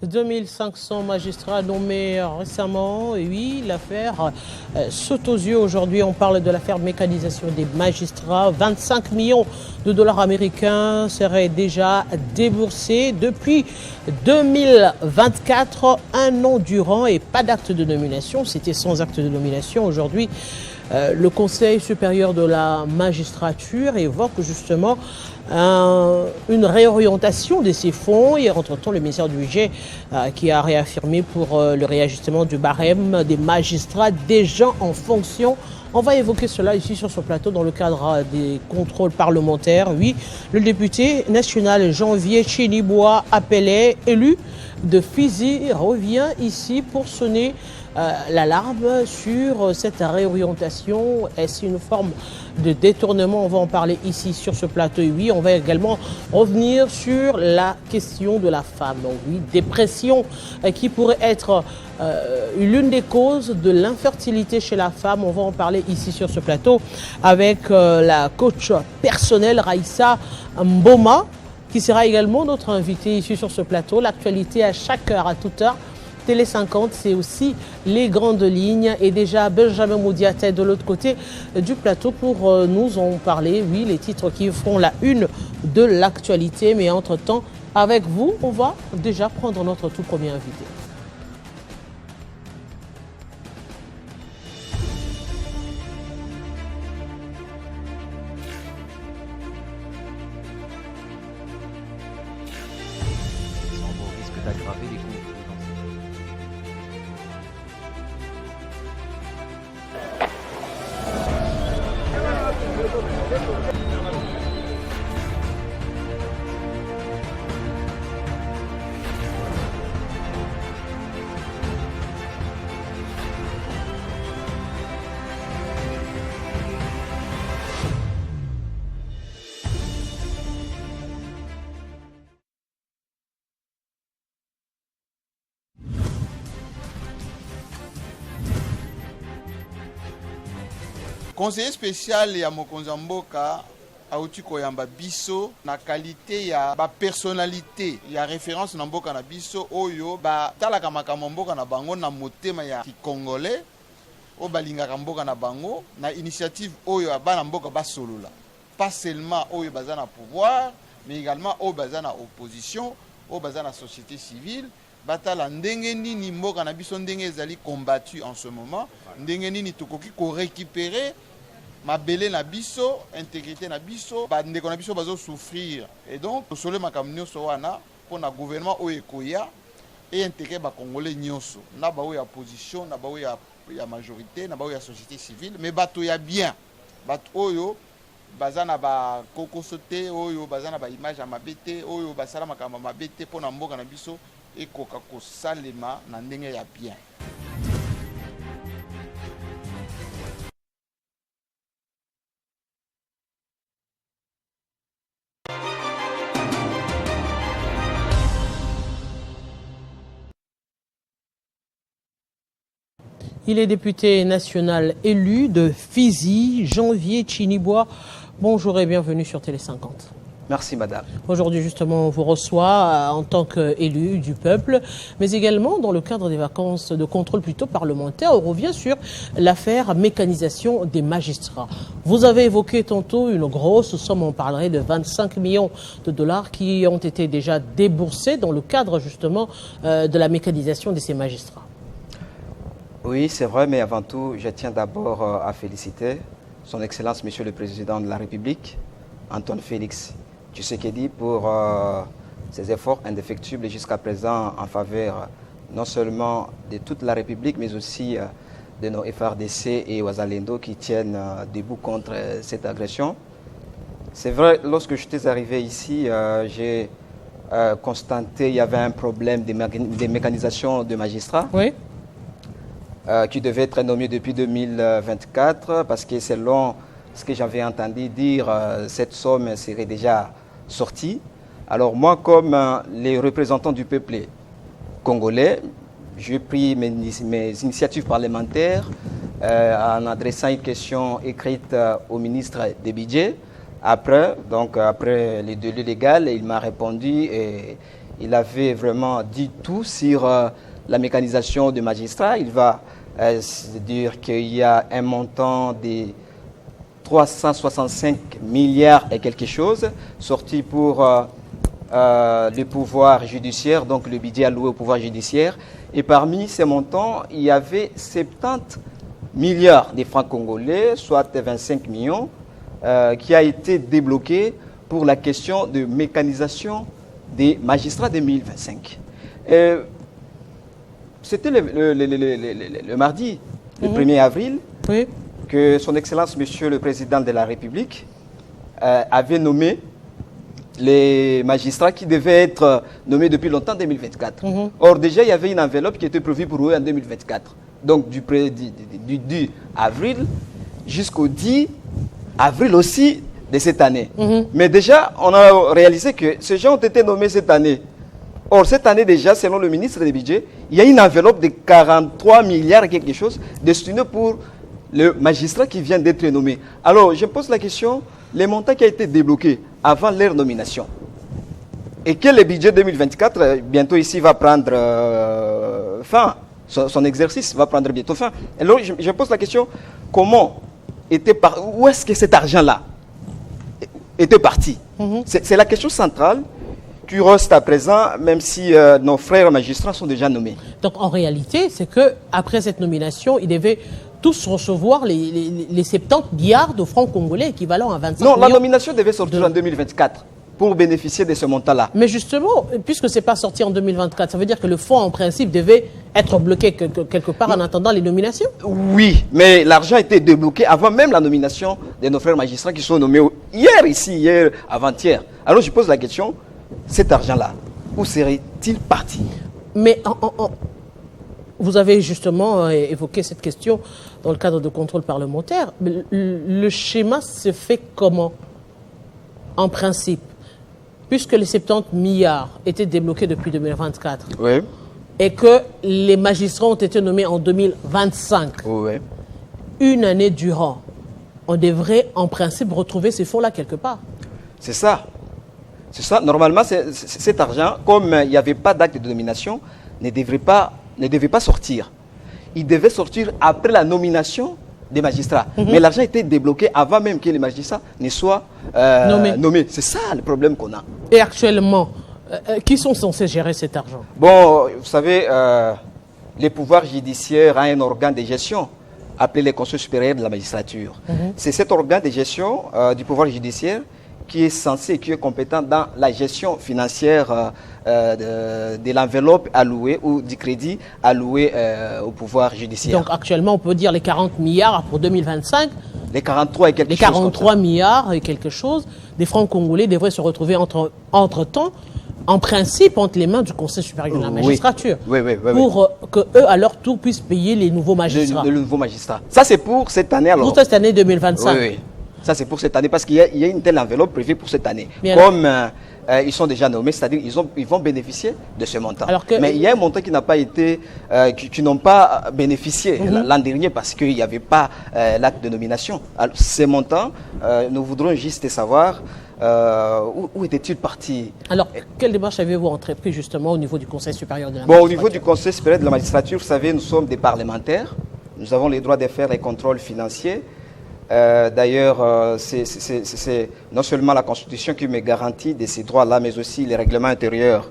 2500 magistrats nommés récemment. Et oui, l'affaire saute aux yeux. Aujourd'hui, on parle de l'affaire mécanisation des magistrats. 25 millions de dollars américains seraient déjà déboursés depuis 2024, un an durant, et pas d'acte de nomination. C'était sans acte de nomination. Aujourd'hui, le Conseil supérieur de la magistrature évoque justement une réorientation de ces fonds. Et entre-temps, le ministère du Budget qui a réaffirmé pour le réajustement du barème des magistrats déjà en fonction. On va évoquer cela ici sur ce plateau dans le cadre des contrôles parlementaires. Oui, le député national Janvier Chinibois, appelé, élu de Fizi, revient ici pour sonner l'alarme sur cette réorientation. Est-ce une forme de détournement? On va en parler ici sur ce plateau. Et oui, on va également revenir sur la question de la femme. Oui, dépression qui pourrait être l'une des causes de l'infertilité chez la femme. On va en parler ici sur ce plateau avec la coach personnelle Raïssa Mboma, qui sera également notre invitée ici sur ce plateau. L'actualité à chaque heure, à toute heure. Télé 50, c'est aussi les grandes lignes. Et déjà, Benjamin Moudiaté de l'autre côté du plateau pour nous en parler. Oui, les titres qui feront la une de l'actualité. Mais entre-temps, avec vous, on va déjà prendre notre tout premier invité. Sans risque d'aggraver les conflits. Conseiller spécial ya mokonzi mboka auti koyamba biso na qualité ya ba personnalité ya référence na mboka na biso oyo ba talaka makambo mboka na bango na motema ya Congolais o balingaka mboka na bango na initiative oyo abana mboka basolola, pas seulement oyo baza na pouvoir mais également oyo baza na opposition, oyo baza na société civile. Batala ndenge nini mboka na biso ndenge ezali combattu en ce moment, ndenge nini tokoki ko récupérer mabele na biso, intégrité na biso, bandeko na biso bazo souffrir. Et donc tosole makambo nyonso wana pour na gouvernement oyo ekoya et intégrer ba congolais nyonso na ba oyo ya opposition, na ba oyo ya majorité, na ba oyo ya société civile, mais bato ya bien, bato oyo baza na ba kokosote, oyo baza na ba image ya mabete, oyo basala makambo mabete pour na mboka na biso ekoka kosalema na ndenge ya bien. Il est député national élu de Fizi, Janvier Chinibois. Bonjour et bienvenue sur Télé 50. Merci madame. Aujourd'hui justement on vous reçoit en tant qu'élu du peuple, mais également dans le cadre des vacances de contrôle plutôt parlementaire. On revient sur l'affaire mécanisation des magistrats. Vous avez évoqué tantôt une grosse somme, on parlerait de 25 millions de dollars qui ont été déjà déboursés dans le cadre justement de la mécanisation de ces magistrats. Oui, c'est vrai, mais avant tout, je tiens d'abord à féliciter son Excellence Monsieur le Président de la République, Antoine Félix Tshisekedi, pour ses efforts indéfectibles jusqu'à présent en faveur non seulement de toute la République, mais aussi de nos FRDC et Ouazalendo qui tiennent debout contre cette agression. C'est vrai, lorsque j'étais arrivé ici, j'ai constaté qu'il y avait un problème de mécanisation de magistrats. Oui. Qui devait être nommé depuis 2024 parce que selon ce que j'avais entendu dire, cette somme serait déjà sortie. Alors moi, comme les représentants du peuple congolais, j'ai pris mes initiatives parlementaires en adressant une question écrite au ministre des Budgets. Après les délais légaux, il m'a répondu et il avait vraiment dit tout sur la mécanisation des magistrats. Il va dire qu'il y a un montant de 365 milliards et quelque chose sorti pour le pouvoir judiciaire, donc le budget alloué au pouvoir judiciaire. Et parmi ces montants, il y avait 70 milliards de francs congolais, soit 25 millions, qui a été débloqué pour la question de mécanisation des magistrats 2025. C'était le mardi, le 1er avril, que son Excellence, Monsieur le Président de la République, avait nommé les magistrats qui devaient être nommés depuis longtemps en 2024. Or, déjà, il y avait une enveloppe qui était prévue pour eux en 2024. Donc, du 10 avril jusqu'au 10 avril aussi de cette année. Mais déjà, on a réalisé que ces gens ont été nommés cette année. Or, cette année déjà, selon le ministre des Budgets, il y a une enveloppe de 43 milliards et quelque chose destinée pour le magistrat qui vient d'être nommé. Alors, je pose la question, les montants qui ont été débloqués avant leur nomination, et que le budget 2024, bientôt ici, va prendre fin, son exercice va prendre bientôt fin. Alors, je pose la question, où est-ce que cet argent-là était parti? C'est la question centrale qui reste à présent, même si nos frères magistrats sont déjà nommés. Donc, en réalité, c'est qu'après cette nomination, ils devaient tous recevoir les 70 milliards de francs congolais équivalent à 25 millions. Non, la nomination devait sortir en 2024 pour bénéficier de ce montant-là. Mais justement, puisque ce n'est pas sorti en 2024, ça veut dire que le fonds, en principe, devait être bloqué quelque part en attendant les nominations? Oui, mais l'argent a été débloqué avant même la nomination de nos frères magistrats qui sont nommés hier, avant-hier. Alors je pose la question, cet argent-là, où serait-il parti? Mais vous avez justement évoqué cette question dans le cadre de contrôle parlementaire. Le schéma se fait comment? En principe, puisque les 70 milliards étaient débloqués depuis 2024, oui, et que les magistrats ont été nommés en 2025, oui, une année durant, on devrait en principe retrouver ces fonds-là quelque part. C'est ça. C'est ça. Normalement, cet argent, comme il n'y avait pas d'acte de nomination, ne devait pas sortir. Il devait sortir après la nomination des magistrats. Mais l'argent était débloqué avant même que les magistrats ne soient nommés. C'est ça le problème qu'on a. Et actuellement, qui sont censés gérer cet argent? Bon, vous savez, le pouvoir judiciaire a un organe de gestion appelé le Conseil supérieur de la magistrature. C'est cet organe de gestion du pouvoir judiciaire qui est censé, qui est compétent dans la gestion financière de l'enveloppe allouée ou du crédit alloué au pouvoir judiciaire. Donc actuellement, on peut dire les 40 milliards pour 2025. Les 43 et quelque chose. Les 43 milliards et quelque chose des francs congolais devraient se retrouver entre-temps, en principe, entre les mains du Conseil supérieur de la magistrature. Oui, pour qu'eux, à leur tour, puissent payer les nouveaux magistrats. Le nouveau magistrat. Ça, c'est pour cette année alors. Pour cette année 2025. Oui. Ça, c'est pour cette année, parce qu'il y a une telle enveloppe prévue pour cette année. Mais comme ils sont déjà nommés, c'est-à-dire ils vont bénéficier de ce montant. Mais il y a un montant qui n'a pas été, qui n'ont pas bénéficié l'an dernier parce qu'il n'y avait pas l'acte de nomination. Alors, ces montants, nous voudrons juste savoir où était-il parti. Alors, quelle démarche avez-vous entrepris justement au niveau du Conseil supérieur de la magistrature? Au niveau du Conseil supérieur de la magistrature, vous savez, nous sommes des parlementaires. Nous avons les droits de faire les contrôles financiers. D'ailleurs, c'est non seulement la Constitution qui me garantit de ces droits-là, mais aussi les règlements intérieurs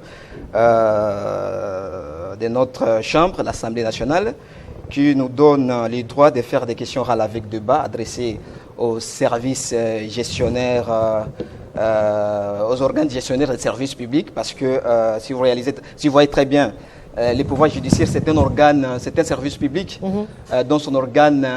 de notre Chambre, l'Assemblée nationale, qui nous donne les droits de faire des questions orales avec débat adressées aux services gestionnaires, aux organes gestionnaires des services publics, parce que si vous voyez très bien, le pouvoir judiciaire, c'est un organe, c'est un service public dans son organe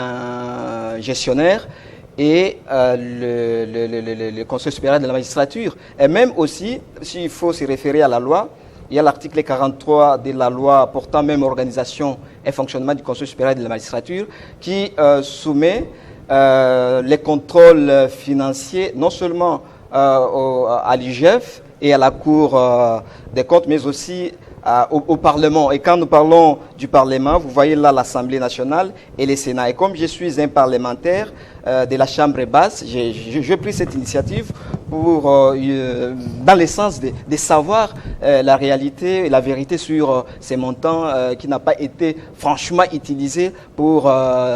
gestionnaire et le Conseil supérieur de la magistrature. Et même aussi, s'il faut se référer à la loi, il y a l'article 43 de la loi portant même organisation et fonctionnement du Conseil supérieur de la magistrature qui soumet les contrôles financiers non seulement à l'IGF et à la Cour des comptes, mais aussi au Parlement. Et quand nous parlons du Parlement, vous voyez là l'Assemblée nationale et le Sénat. Et comme je suis un parlementaire de la Chambre basse, j'ai pris cette initiative pour, dans le sens de savoir la réalité et la vérité sur ces montants qui n'ont pas été franchement utilisés pour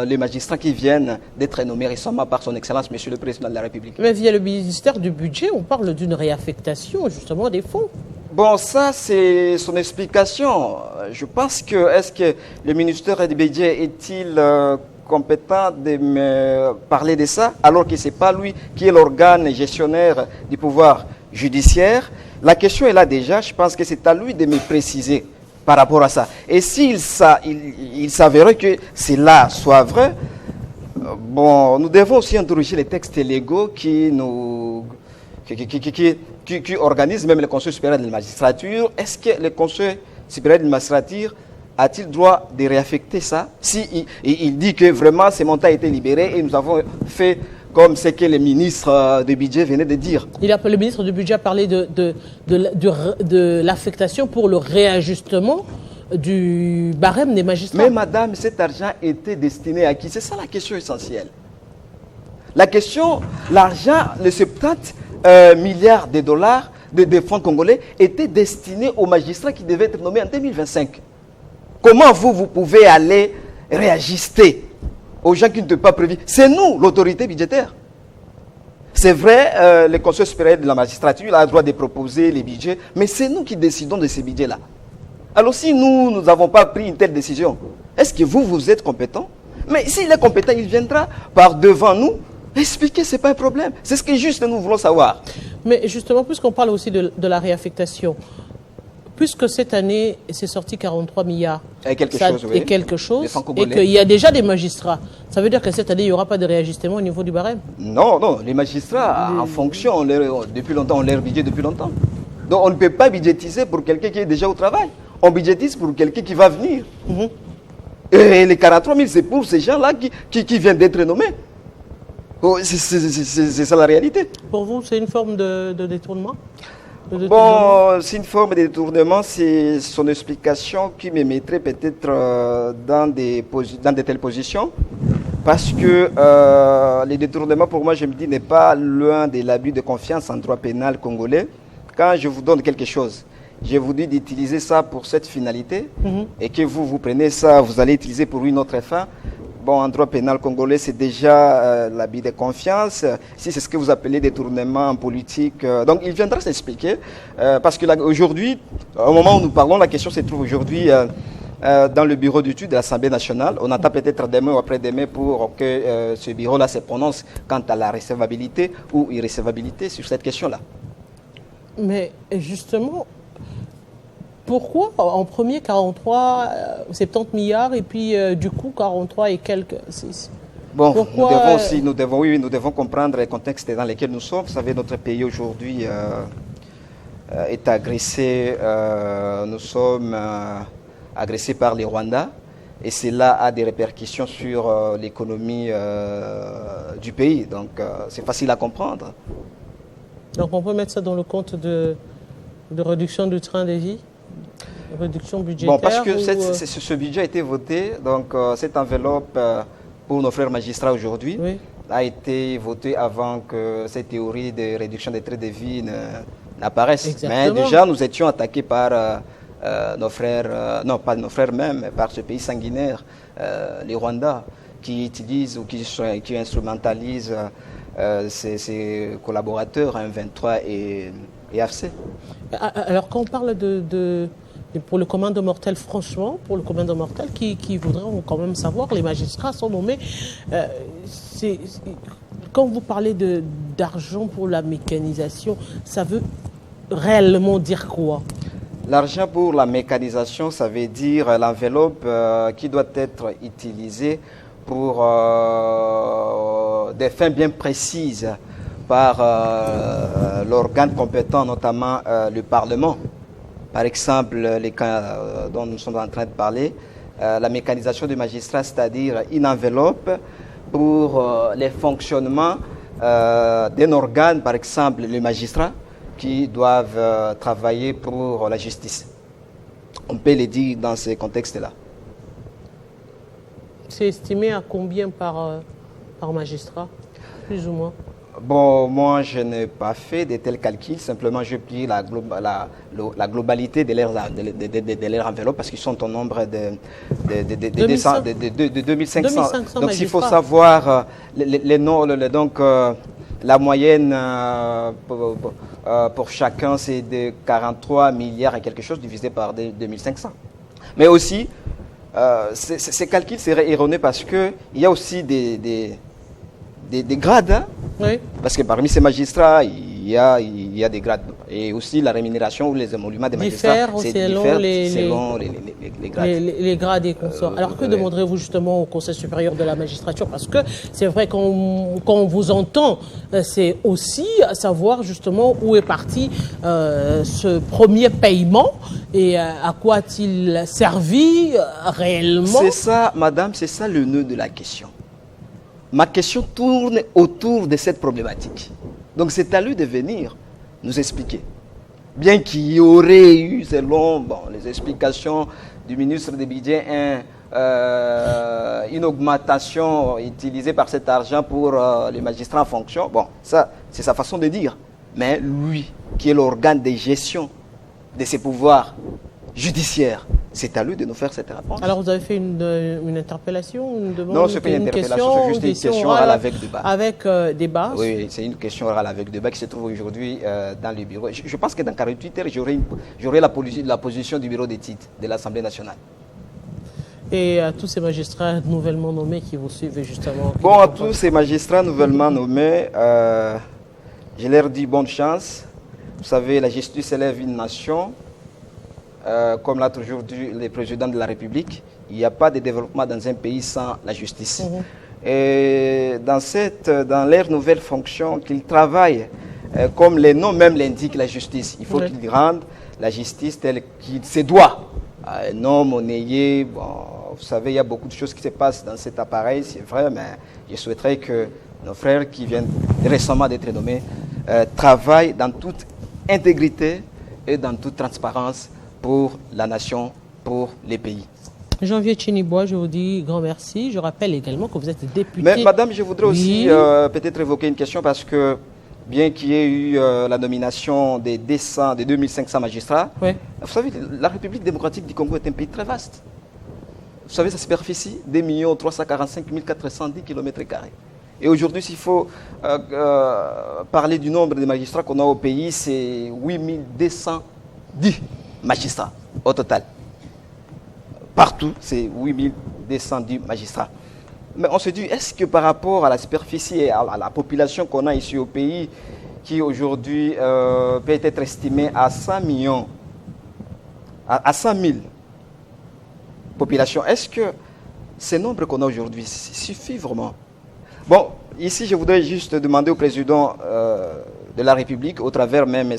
les magistrats qui viennent d'être nommés récemment par son Excellence, Monsieur le Président de la République. Mais via le ministère du Budget, on parle d'une réaffectation justement des fonds. Bon, ça, c'est son explication. Je pense que, est-ce que le ministère du Budget est-il compétent de me parler de ça, alors que ce n'est pas lui qui est l'organe gestionnaire du pouvoir judiciaire? La question est là déjà, je pense que c'est à lui de me préciser par rapport à ça. Et s'il s'avérait que cela soit vrai, bon, nous devons aussi interroger les textes légaux qui organise même le Conseil supérieur de la magistrature. Est-ce que le Conseil supérieur de la magistrature a-t-il droit de réaffecter ça? Si il dit que vraiment ces montants ont été libérés et nous avons fait comme ce que le ministre du budget venait de dire. Le ministre du budget a parlé de l'affectation pour le réajustement du barème des magistrats. Mais madame, cet argent était destiné à qui? C'est ça la question essentielle. La question, l'argent, les 70 milliards de dollars de fonds congolais étaient destinés aux magistrats qui devaient être nommés en 2025. Comment vous pouvez aller réajuster aux gens qui ne sont pas prévus? C'est nous, l'autorité budgétaire. C'est vrai, le Conseil supérieur de la magistrature a le droit de proposer les budgets, mais c'est nous qui décidons de ces budgets-là. Alors si nous n'avons pas pris une telle décision, est-ce que vous êtes compétent? Mais s'il est compétent, il viendra par devant nous expliquer, ce n'est pas un problème. C'est ce que juste nous voulons savoir. Mais justement, puisqu'on parle aussi de la réaffectation, puisque cette année, c'est sorti 43 milliards et quelque chose, et qu'il y a déjà des magistrats, ça veut dire que cette année, il n'y aura pas de réajustement au niveau du barème? Non, les magistrats, en fonction, depuis longtemps, on leur budget depuis longtemps. Donc on ne peut pas budgétiser pour quelqu'un qui est déjà au travail. On budgétise pour quelqu'un qui va venir. Et les 43 000, c'est pour ces gens-là qui viennent d'être nommés. C'est ça la réalité. Pour vous, c'est une forme de détournement? Bon, c'est une forme de détournement, c'est son explication qui me mettrait peut-être dans de telles positions. Parce que le détournement, pour moi, je me dis, n'est pas loin de l'abus de confiance en droit pénal congolais. Quand je vous donne quelque chose, je vous dis d'utiliser ça pour cette finalité, et que vous prenez ça, vous allez utiliser pour une autre fin. Bon, en droit pénal congolais, c'est déjà l'abus de confiance. Si c'est ce que vous appelez détournement en politique, donc il viendra s'expliquer. Parce que aujourd'hui, au moment où nous parlons, la question se trouve aujourd'hui dans le bureau d'études de l'Assemblée nationale. On attend peut-être demain ou après-demain pour que ce bureau-là se prononce quant à la recevabilité ou irrecevabilité sur cette question-là. Mais justement, pourquoi en premier 43, 70 milliards et puis du coup 43 et quelques? Bon, nous devons comprendre le contexte dans lequel nous sommes. Vous savez, notre pays aujourd'hui est agressé. Nous sommes agressés par les Rwandais et cela a des répercussions sur l'économie du pays. Donc c'est facile à comprendre. Donc on peut mettre ça dans le compte de réduction du train de vie? Réduction budgétaire? Bon, parce que ce budget a été voté, donc cette enveloppe pour nos frères magistrats aujourd'hui a été votée avant que cette théorie de réduction des trains de vie n'apparaisse. Exactement. Mais déjà, nous étions attaqués par nos frères, non pas nos frères même, mais par ce pays sanguinaire, les Rwandais, qui utilisent ou qui instrumentalisent ses collaborateurs, M23 et AFC. Alors quand on parle pour le commun des mortels, franchement, pour le commun des mortels qui voudraient quand même savoir, les magistrats sont nommés. Quand vous parlez d'argent pour la mécanisation, ça veut réellement dire quoi? L'argent pour la mécanisation, ça veut dire l'enveloppe qui doit être utilisée pour des fins bien précises par l'organe compétent, notamment le Parlement. Par exemple, les cas dont nous sommes en train de parler, la mécanisation du magistrat, c'est-à-dire une enveloppe pour les fonctionnements d'un organe, par exemple les magistrats, qui doivent travailler pour la justice. On peut le dire dans ces contextes-là. C'est estimé à combien par magistrat, plus ou moins? Bon, moi, je n'ai pas fait de tels calculs. Simplement, j'ai pris la globalité de leurs enveloppes parce qu'ils sont au nombre de 2500. Donc, s'il faut savoir la moyenne pour chacun, c'est de 43 milliards et quelque chose divisé par 2500. Mais aussi, ces calculs seraient erronés parce qu'il y a aussi des grades, hein? Oui. Parce que parmi ces magistrats, il y a des grades. Et aussi la rémunération ou les émoluments des magistrats diffèrent selon les grades. Les grades et consorts. Alors que demanderez-vous justement au Conseil supérieur de la magistrature? Parce que c'est vrai quand on vous entend, c'est aussi à savoir justement où est parti ce premier paiement et à quoi a-t-il servi réellement? C'est ça, madame, c'est ça le nœud de la question. Ma question tourne autour de cette problématique. Donc c'est à lui de venir nous expliquer. Bien qu'il y aurait eu, selon les explications du ministre des Budgets, une augmentation utilisée par cet argent pour les magistrats en fonction. Bon, ça, c'est sa façon de dire. Mais lui, qui est l'organe de gestion de ses pouvoirs judiciaires, c'est à lui de nous faire cette réponse. Alors vous avez fait une interpellation, une demande? Non, ce n'est pas une interpellation, c'est juste une question orale avec débat. Avec débat? Oui, c'est une question orale avec débat qui se trouve aujourd'hui dans le bureau. Je pense que dans 48 heures, j'aurai la position du bureau d'études de l'Assemblée nationale. Et à tous ces magistrats nouvellement nommés qui vous suivent justement? Bon, à tous ces magistrats nouvellement nommés, je leur dis bonne chance. Vous savez, la justice élève une nation. Comme l'a toujours dit le président de la République, il n'y a pas de développement dans un pays sans la justice. Et dans leur nouvelle fonction, qu'ils travaillent, comme les noms même l'indiquent, la justice. Il faut qu'ils rendent la justice telle qu'il se doit. Un homme monnayé, vous savez, il y a beaucoup de choses qui se passent dans cet appareil, c'est vrai, mais je souhaiterais que nos frères qui viennent récemment d'être nommés travaillent dans toute intégrité et dans toute transparence pour la nation, pour les pays. Janvier Chinibois, je vous dis grand merci. Je rappelle également que vous êtes député. Mais madame, je voudrais aussi peut-être évoquer une question parce que bien qu'il y ait eu la nomination des 2500 magistrats, vous savez, la République démocratique du Congo est un pays très vaste. Vous savez, sa superficie, 2 345 410 km². Et aujourd'hui, s'il faut parler du nombre de magistrats qu'on a au pays, c'est 8210 magistrats au total. Partout, c'est 8210 magistrats. Mais on se dit, est-ce que par rapport à la superficie et à la population qu'on a ici au pays, qui aujourd'hui peut être estimée à 100 millions, à 100 000 populations, est-ce que ces nombres qu'on a aujourd'hui suffit vraiment? Bon, ici, je voudrais juste demander au président de la République, au travers même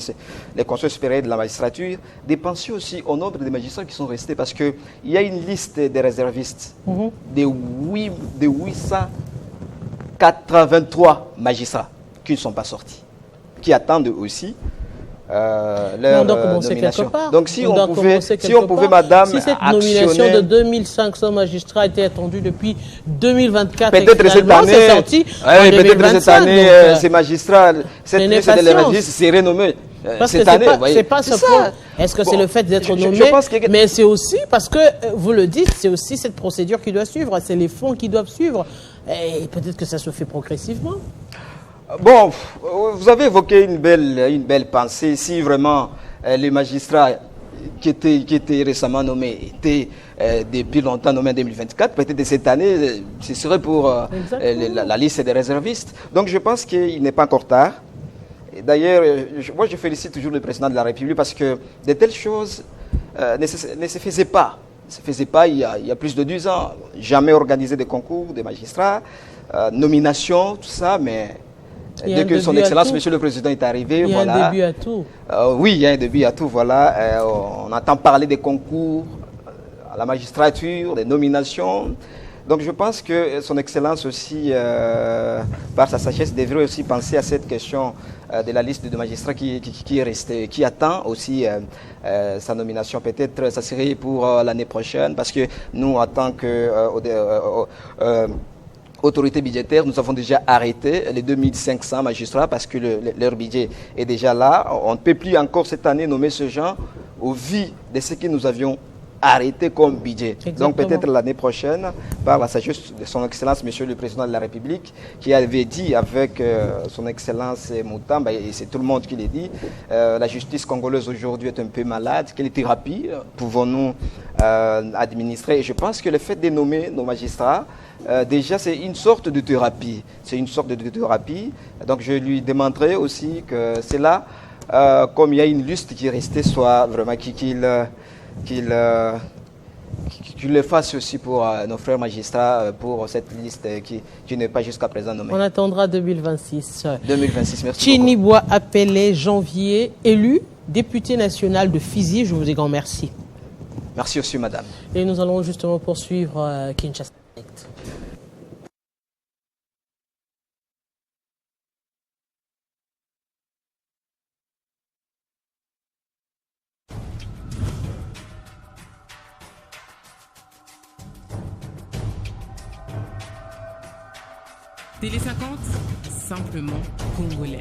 les conseils supérieurs de la magistrature, de penser aussi au nombre de magistrats qui sont restés, parce qu'il y a une liste des réservistes de 883 magistrats qui ne sont pas sortis, qui attendent aussi leur nomination. Donc si on pouvait, madame, si cette nomination de 2500 magistrats était attendue depuis 2024, peut-être cette année, sorti peut-être cette année, ces magistrats, cette liste de registres seraient nommés. Parce que c'est pas ce point. Est-ce que c'est le fait d'être nommé, mais c'est aussi parce que, vous le dites, c'est aussi cette procédure qui doit suivre, c'est les fonds qui doivent suivre, et peut-être que ça se fait progressivement. Bon, vous avez évoqué une belle pensée. Si vraiment les magistrats qui étaient récemment nommés étaient depuis longtemps nommés en 2024, peut-être cette année, ce serait pour la liste des réservistes. Donc je pense qu'il n'est pas encore tard. D'ailleurs, moi je félicite toujours le président de la République parce que de telles choses ne se faisaient pas. Ne se faisaient pas il y a plus de 10 ans. Jamais organisé de concours de magistrats, nomination, tout ça, mais... Dès que son Excellence, Monsieur le Président, est arrivé, il y a un début à tout. Oui, il y a un début à tout, voilà. On entend parler des concours à la magistrature, des nominations. Donc je pense que son Excellence aussi, par sa sagesse, devrait aussi penser à cette question de la liste de magistrats qui est restée, qui attend aussi sa nomination. Peut-être ça serait pour l'année prochaine, parce que nous, en tant que autorité budgétaire, nous avons déjà arrêté les 2500 magistrats parce que leur budget est déjà là. On ne peut plus encore cette année nommer ce gens au vu de ce que nous avions arrêté comme budget. Exactement. Donc peut-être l'année prochaine, par la sagesse de son Excellence, Monsieur le Président de la République, qui avait dit avec son Excellence Moutamba, et c'est tout le monde qui l'a dit, la justice congolaise aujourd'hui est un peu malade. Quelle thérapie pouvons-nous administrer? Et je pense que le fait de nommer nos magistrats, déjà, c'est une sorte de thérapie. C'est une sorte de thérapie. Donc, je lui demanderai aussi que c'est là, comme il y a une liste qui est restée, soit vraiment qu'il le fasse aussi pour nos frères magistrats, pour cette liste qui n'est pas jusqu'à présent nommée. On attendra 2026. 2026, merci Chinibwa appelé janvier, élu député national de Fizi. Je vous dis grand merci. Merci aussi, madame. Et nous allons justement poursuivre Kinshasa. Télé 50, simplement congolais.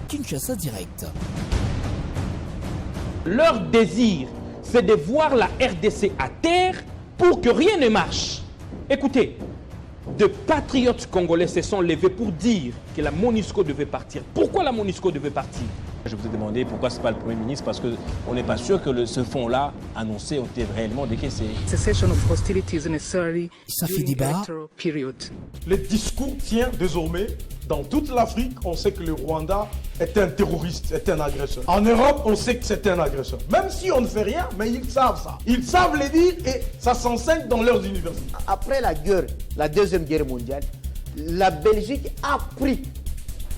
Kinshasa Direct. Leur désir, c'est de voir la RDC à terre pour que rien ne marche. Écoutez, de patriotes congolais se sont levés pour dire que la MONUSCO devait partir. Pourquoi la MONUSCO devait partir? Je vous ai demandé pourquoi ce n'est pas le Premier ministre, parce qu'on n'est pas sûr que ce fonds-là annoncé ont été réellement décaissé. Ça fait débat. Le discours tient désormais dans toute l'Afrique. On sait que le Rwanda est un terroriste, est un agresseur. En Europe, on sait que c'est un agresseur. Même si on ne fait rien, mais ils savent ça. Ils savent le dire et ça s'enseigne dans leurs universités. Après la guerre, la Deuxième Guerre mondiale, la Belgique a pris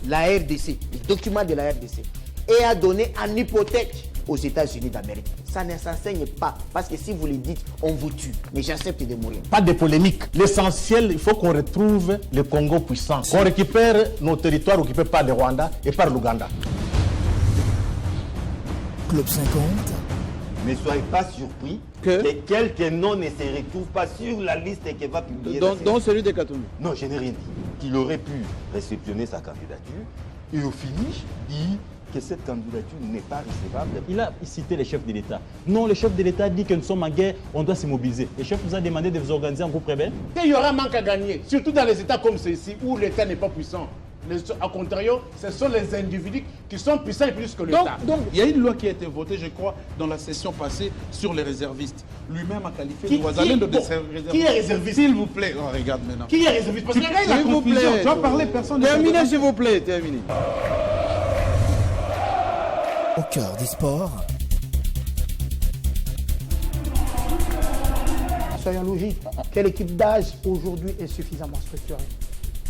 la RDC, le document de la RDC, et a donné en hypothèque aux États-Unis d'Amérique. Ça ne s'enseigne pas, parce que si vous le dites, on vous tue. Mais j'accepte de mourir. Pas de polémique. L'essentiel, il faut qu'on retrouve le Congo puissant. Qu'on récupère nos territoires occupés par le Rwanda et par l'Ouganda. Club 50. Ne soyez pas surpris que quelques noms ne se retrouvent pas sur la liste que va publier. Dans celui de Katumbi. Non, je n'ai rien dit. Qu'il aurait pu réceptionner sa candidature et au finish dit que cette candidature n'est pas recevable. Il a cité les chefs de l'État. Non, le chef de l'État dit que nous sommes en guerre, on doit se mobiliser. Le chef nous a demandé de vous organiser en groupe rebelle. Il y aura un manque à gagner, surtout dans les États comme ceci où l'État n'est pas puissant. A contrario, ce sont les individus qui sont puissants et plus que l'État. Donc, il y a une loi qui a été votée, je crois, dans la session passée sur les réservistes. Lui-même a qualifié Ouazalendo de réservistes. Qui est réserviste? S'il vous plaît, on regarde maintenant. Qui est réserviste? Parce que là, il y a s'il vous confusion. plaît, tu vas parler, personne. Terminez, s'il vous plaît, terminez. Au cœur des sports. Soyons logiques. Quelle équipe d'âge aujourd'hui est suffisamment structurée?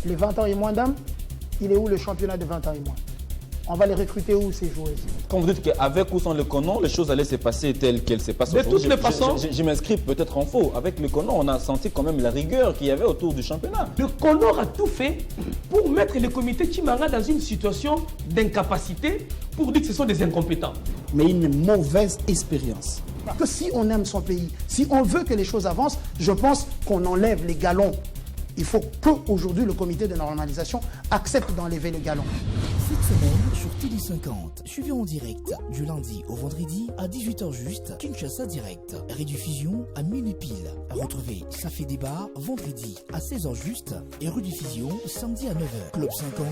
Les 20 ans et moins d'âmes, il est où le championnat de 20 ans et moins? On va les recruter où, ces joueuses? Quand vous dites qu'avec ou sans le Conon, les choses allaient se passer telles qu'elles se passent aujourd'hui. De toutes les façons, je m'inscris peut-être en faux. Avec le Conon, on a senti quand même la rigueur qu'il y avait autour du championnat. le Conon a tout fait pour mettre le comité Chimanga dans une situation d'incapacité pour dire que ce sont des incompétents. Mais une mauvaise expérience. Que si on aime son pays, si on veut que les choses avancent, je pense qu'on enlève les galons. Il faut qu'aujourd'hui le comité de normalisation accepte d'enlever les galons. Cette semaine sur Télé 50, suivez en direct du lundi au vendredi à 18h juste, Kinshasa Direct. Rediffusion à minuit pile. Retrouvez Ça fait débat vendredi à 16h juste et rediffusion samedi à 9h. Club 50,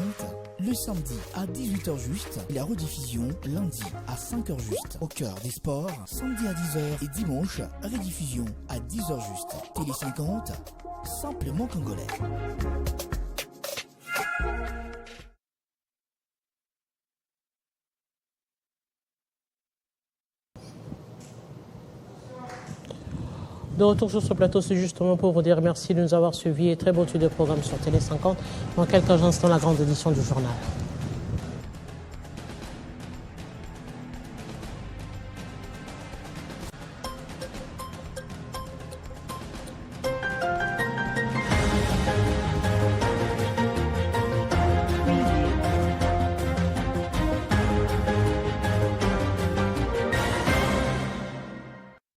le samedi à 18h juste et la rediffusion lundi à 5h juste. Au cœur des sports, samedi à 10h et dimanche, rediffusion à 10h juste. Télé 50, simplement congolais. De retour sur ce plateau, c'est justement pour vous dire merci de nous avoir suivis et très beau tour de programme sur Télé 50. Dans quelques instants, la grande édition du journal.